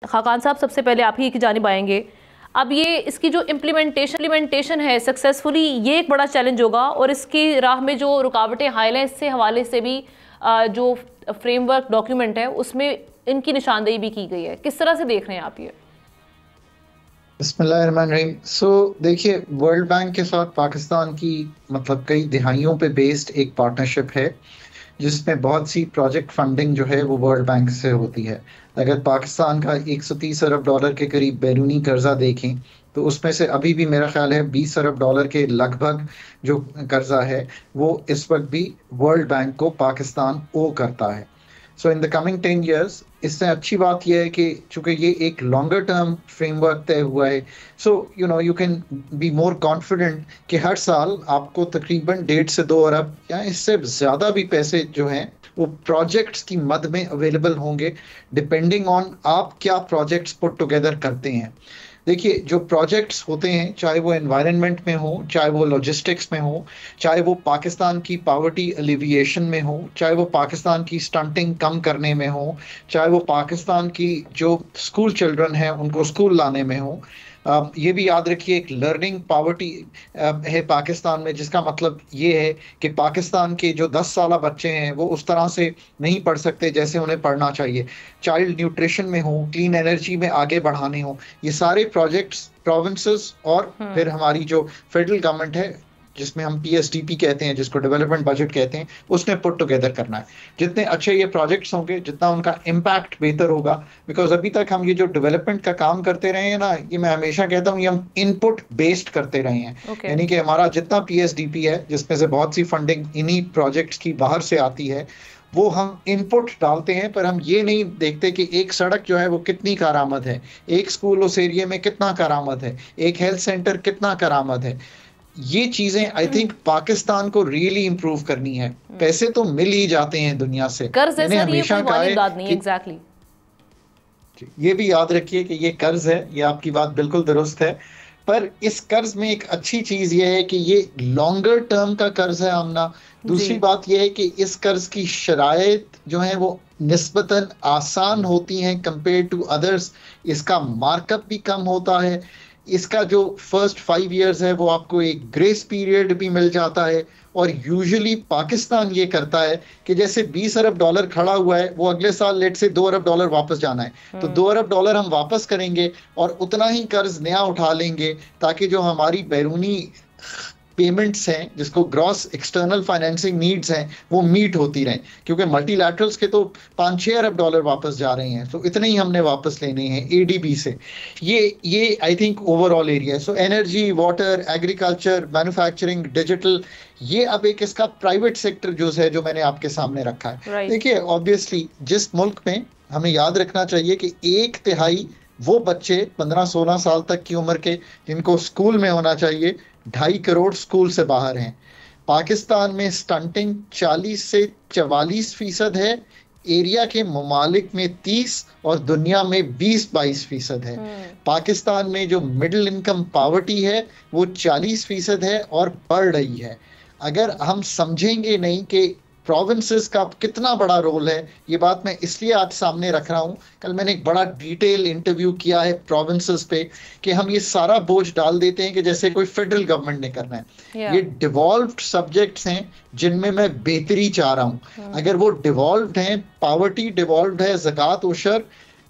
खाकान साहब, सबसे पहले आप ही की जानिब आएंगे। अब ये इसकी जो इम्प्लीमेंटेशन है सक्सेसफुली, ये एक बड़ा चैलेंज होगा और इसकी राह में जो रुकावटें हायल हैं, इससे हवाले से भी जो फ्रेमवर्क डॉक्यूमेंट है उसमें इनकी निशानदेही भी की गई है। किस तरह से देख रहे हैं आप ये? बिस्मिल्लाहिर्रहमानिर्रहीम। देखिए, वर्ल्ड बैंक के साथ पाकिस्तान की कई दिहाइयों पे बेस्ड एक पार्टनरशिप है जिसमें बहुत सी प्रोजेक्ट फंडिंग जो है वो वर्ल्ड बैंक से होती है। अगर पाकिस्तान का 130 अरब डॉलर के करीब बैरूनी कर्जा देखें तो उसमें से अभी भी मेरा ख्याल है 20 अरब डॉलर के लगभग जो कर्जा है वो इस वक्त भी वर्ल्ड बैंक को पाकिस्तान ओ करता है। सो इन द कमिंग 10 ईयर्स, इससे अच्छी बात यह है कि चूंकि ये एक लॉन्गर टर्म फ्रेमवर्क तय हुआ है, so you can be more confident कि हर साल आपको तकरीबन 1.5 से 2 अरब या इससे ज़्यादा भी पैसे जो हैं वो प्रोजेक्ट्स की मद में अवेलेबल होंगे, डिपेंडिंग ऑन आप क्या प्रोजेक्ट्स पुट टुगेदर करते हैं। देखिए, जो प्रोजेक्ट्स होते हैं, चाहे वो एनवायरनमेंट में हो, चाहे वो लॉजिस्टिक्स में हो, चाहे वो पाकिस्तान की पावर्टी एलिविएशन में हो, चाहे वो पाकिस्तान की स्टंटिंग कम करने में हो, चाहे वो पाकिस्तान की जो स्कूल चिल्ड्रन हैं उनको स्कूल लाने में हो, ये भी याद रखिए एक लर्निंग पावर्टी है पाकिस्तान में, जिसका मतलब ये है कि पाकिस्तान के जो 10 साल बच्चे हैं वो उस तरह से नहीं पढ़ सकते जैसे उन्हें पढ़ना चाहिए। चाइल्ड न्यूट्रिशन में हो, क्लीन एनर्जी में आगे बढ़ाने हो, ये सारे प्रोजेक्ट्स प्रोविंसेस और फिर हमारी जो फेडरल गवर्नमेंट है जिसमें हम PSDP कहते हैं, जिसको डेवलपमेंट बजट कहते हैं, उसने पुट टुगेदर करना है। जितने अच्छे ये प्रोजेक्ट्स होंगे जितना उनका इम्पैक्ट बेहतर होगा, बिकॉज अभी तक हम ये जो डेवलपमेंट का काम करते रहे हैं ना, ये मैं हमेशा कहता हूँ ये हम इनपुट बेस्ड करते रहे हैं। यानी कि हमारा जितना PSDP है, जिसमें से बहुत सी फंडिंग इन्हीं प्रोजेक्ट्स की बाहर से आती है, वो हम इनपुट डालते हैं, पर हम ये नहीं देखते कि एक सड़क जो है वो कितनी कारामद है, एक स्कूल उस एरिया में कितना कारामद है, एक हेल्थ सेंटर कितना कारामद है। ये चीजें आई थिंक पाकिस्तान को रियली इंप्रूव करनी है। पैसे तो मिल ही जाते हैं दुनिया से, मैंने हमेशा कहा है exactly. ये भी याद रखिए कि ये कर्ज है, ये आपकी बात बिल्कुल दुरुस्त है, पर इस कर्ज में एक अच्छी चीज ये है कि ये लॉन्गर टर्म का कर्ज है आमना। दूसरी बात ये है कि इस कर्ज की शराइत जो है वो निस्बतन आसान होती हैं कंपेयर टू अदर्स। इसका मार्कअप भी कम होता है, इसका जो फर्स्ट 5 इयर्स है वो आपको एक ग्रेस पीरियड भी मिल जाता है। और यूजुअली पाकिस्तान ये करता है कि जैसे 20 अरब डॉलर खड़ा हुआ है, वो अगले साल लेट से 2 अरब डॉलर वापस जाना है, तो 2 अरब डॉलर हम वापस करेंगे और उतना ही कर्ज नया उठा लेंगे ताकि जो हमारी बैरूनी पेमेंट्स हैं, जिसको ग्रॉस एक्सटर्नल फाइनेंसिंग नीड्स हैं, वो मीट होती रहें। क्योंकि मल्टीलैटरल्स के तो 5-6 अरब डॉलर वापस जा रहे हैं, तो इतने ही हमने वापस लेने हैं ADB से। ये I think overall area. So energy, water, agriculture, manufacturing, digital, ये अब एक इसका प्राइवेट सेक्टर जो है जो मैंने आपके सामने रखा है। देखिए, ऑब्वियसली जिस मुल्क में हमें याद रखना चाहिए कि 1/3 वो बच्चे 15-16 साल तक की उम्र के जिनको स्कूल में होना चाहिए, 2.5 करोड़ स्कूल से बाहर हैं। पाकिस्तान में स्टंटिंग 40 से 44% है, एरिया के ममालिक में 30 और दुनिया में 20-22% है। पाकिस्तान में जो मिडिल इनकम पावर्टी है वो 40% है और बढ़ रही है। अगर हम समझेंगे नहीं कि प्रोविंसेस का कितना बड़ा रोल है, ये बात मैं इसलिए आज सामने रख रहा हूँ। कल मैंने एक बड़ा डिटेल इंटरव्यू किया है प्रोविंसेस पे कि हम ये सारा बोझ डाल देते हैं कि जैसे कोई फेडरल गवर्नमेंट ने करना है। ये डिवॉल्व्ड सब्जेक्ट्स हैं जिनमें मैं बेहतरी चाह रहा हूँ। अगर वो डिवॉल्व्ड हैं, पावर्टी डिवॉल्व्ड है, ज़कात उशर,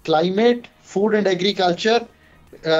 climate, food and agriculture,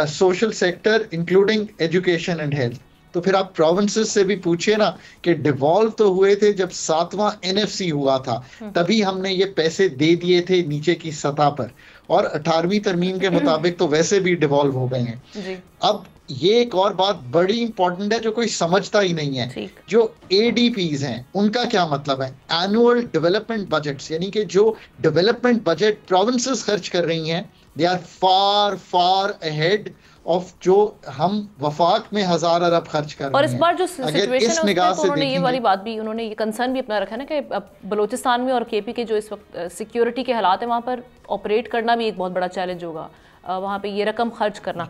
social sector including education and health, तो फिर आप प्रोविंसेस से भी पूछिए ना कि डिवॉल्व तो हुए थे जब 7वां NFC हुआ था, तभी हमने ये पैसे दे दिए थे नीचे की सतह पर, और 18वीं तरमीम के मुताबिक तो वैसे भी डिवॉल्व हो गए हैं। अब ये एक और बात बड़ी इंपॉर्टेंट है जो कोई समझता ही नहीं है। जो ADPs हैं उनका क्या मतलब है? एनुअल डेवलपमेंट बजट्स, यानी कि जो डेवलपमेंट बजट प्रोविंसेस खर्च कर रही हैं, they are far ahead of जो हम वफाक में 1000 अरब खर्च कर रहे हैं। और इस बार जो सिचुएशन है उसमें तो उन्होंने ये वाली बात भी, उन्होंने ये कंसर्न भी अपना रखा है ना कि बलूचिस्तान में और KP के जो इस वक्त सिक्योरिटी के हालात है, वहाँ पर ऑपरेट करना भी एक बहुत बड़ा चैलेंज होगा, वहाँ पे ये रकम खर्च करना।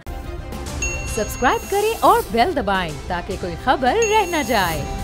सब्सक्राइब करें और बेल दबाएं ताकि कोई खबर रह न जाए।